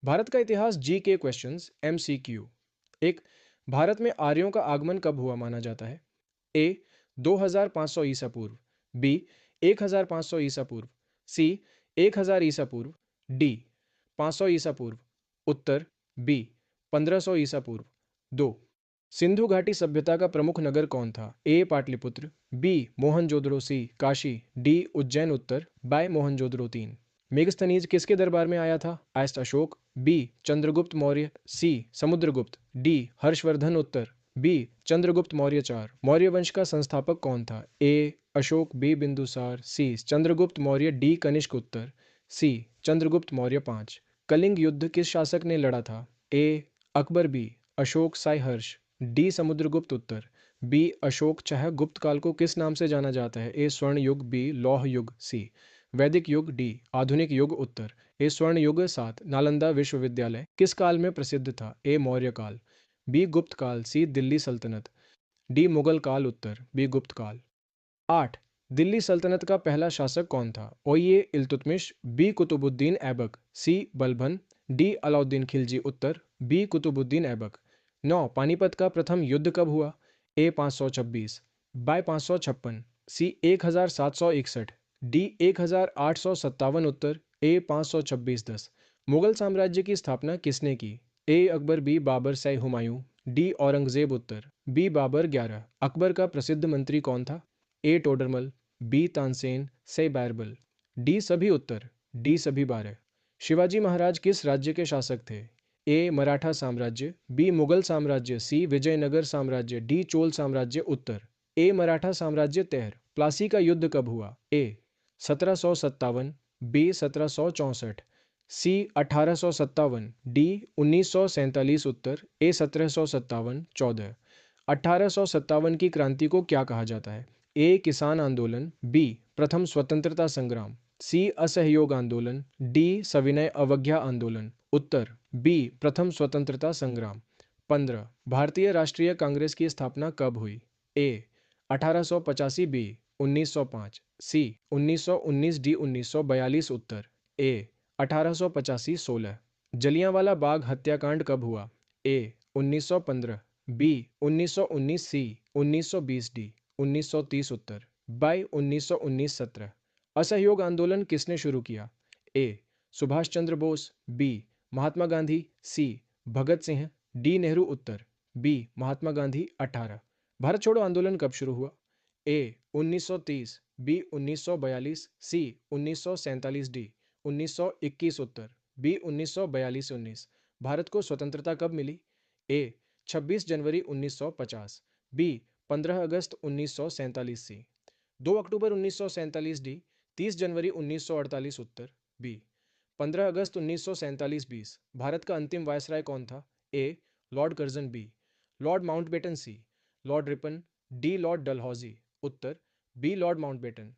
भारत का इतिहास जी के क्वेश्चंस MCQ। एक, भारत में आर्यों का आगमन कब हुआ माना जाता है? ए 2500 ईसा पूर्व, बी 1500 ईसा पूर्व, सी 1000 ईसा पूर्व, डी 500 ईसा पूर्व। उत्तर बी 1500 ईसा पूर्व। दो, सिंधु घाटी सभ्यता का प्रमुख नगर कौन था? ए पाटलिपुत्र, बी मोहनजोदड़ो, सी काशी, डी उज्जैन। उत्तर बाय मोहनजोदड़ो। तीन, मेगस्थनीज किसके दरबार में आया था? एस्ट अशोक, बी चंद्रगुप्त मौर्य, सी समुद्रगुप्त, डी हर्षवर्धन। उत्तर बी चंद्रगुप्त मौर्य। चार, मौर्य वंश का संस्थापक कौन था? ए अशोक, बी बिंदुसार, सी चंद्रगुप्त मौर्य, डी कनिष्क। उत्तर सी चंद्रगुप्त मौर्य। पाँच, कलिंग युद्ध किस शासक ने लड़ा था? ए अकबर, बी अशोक साई हर्ष, डी समुद्रगुप्त। उत्तर बी अशोक। चाहे गुप्त काल को किस नाम से जाना जाता है? ए स्वर्ण युग, बी लौह युग, सी वैदिक युग, डी आधुनिक युग। उत्तर ए स्वर्ण युग। सात, नालंदा विश्वविद्यालय किस काल में प्रसिद्ध था? ए मौर्य काल, बी गुप्त काल, सी दिल्ली सल्तनत, डी मुगल काल। उत्तर बी गुप्त काल। आठ, दिल्ली सल्तनत का पहला शासक कौन था? ओये इल्तुतमिश, बी कुतुबुद्दीन ऐबक, सी बलबन, डी अलाउद्दीन खिलजी। उत्तर बी कुतुबुद्दीन ऐबक। नौ, पानीपत का प्रथम युद्ध कब हुआ? ए 526, बाय 556, सी 1761, डी 1857। उत्तर ए 526 10। मुगल साम्राज्य की स्थापना किसने की? ए अकबर, बी बाबर, सी हुमायूं, डी औरंगजेब। उत्तर बी बाबर। 11, अकबर का प्रसिद्ध मंत्री कौन था? ए टोडरमल, बी तानसेन, से बैरबल, डी सभी। उत्तर डी सभी। 12, शिवाजी महाराज किस राज्य के शासक थे? ए मराठा साम्राज्य, बी मुगल साम्राज्य, सी विजयनगर साम्राज्य, डी चोल साम्राज्य। उत्तर ए मराठा साम्राज्य। 13, प्लासी का युद्ध कब हुआ? ए 1757, बी 1764, सी 1857, डी 1947। उत्तर ए 1757। 14, 1857 की क्रांति को क्या कहा जाता है? ए किसान आंदोलन, बी प्रथम स्वतंत्रता संग्राम, सी असहयोग आंदोलन, डी सविनय अवज्ञा आंदोलन। उत्तर बी प्रथम स्वतंत्रता संग्राम। 15, भारतीय राष्ट्रीय कांग्रेस की स्थापना कब हुई? ए 1885, बी 1905, सी 1919, डी 1942। उत्तर ए 1885। 16, जलियांवाला बाग हत्याकांड कब हुआ? ए 1915, बी 1919, सी 1920, डी 1930। उत्तर बाय 1919। 17, असहयोग आंदोलन किसने शुरू किया? ए सुभाष चंद्र बोस, बी महात्मा गांधी, सी भगत सिंह, डी नेहरू। उत्तर बी महात्मा गांधी। 18, भारत छोड़ो आंदोलन कब शुरू हुआ? ए 1930, बी 1942, सी 1947, डी 1921। उत्तर बी 1942। 19, भारत को स्वतंत्रता कब मिली? ए 26 जनवरी 1950, बी 15 अगस्त 1947, सी 2 अक्टूबर 1947, डी 30 जनवरी 1948। उत्तर बी 15 अगस्त 1947। 20, भारत का अंतिम वायसराय कौन था? A Lord Curzon, B Lord Mountbatten, C Lord Ripon, D Lord Dalhousie. उत्तर बी लॉर्ड माउंटबेटन।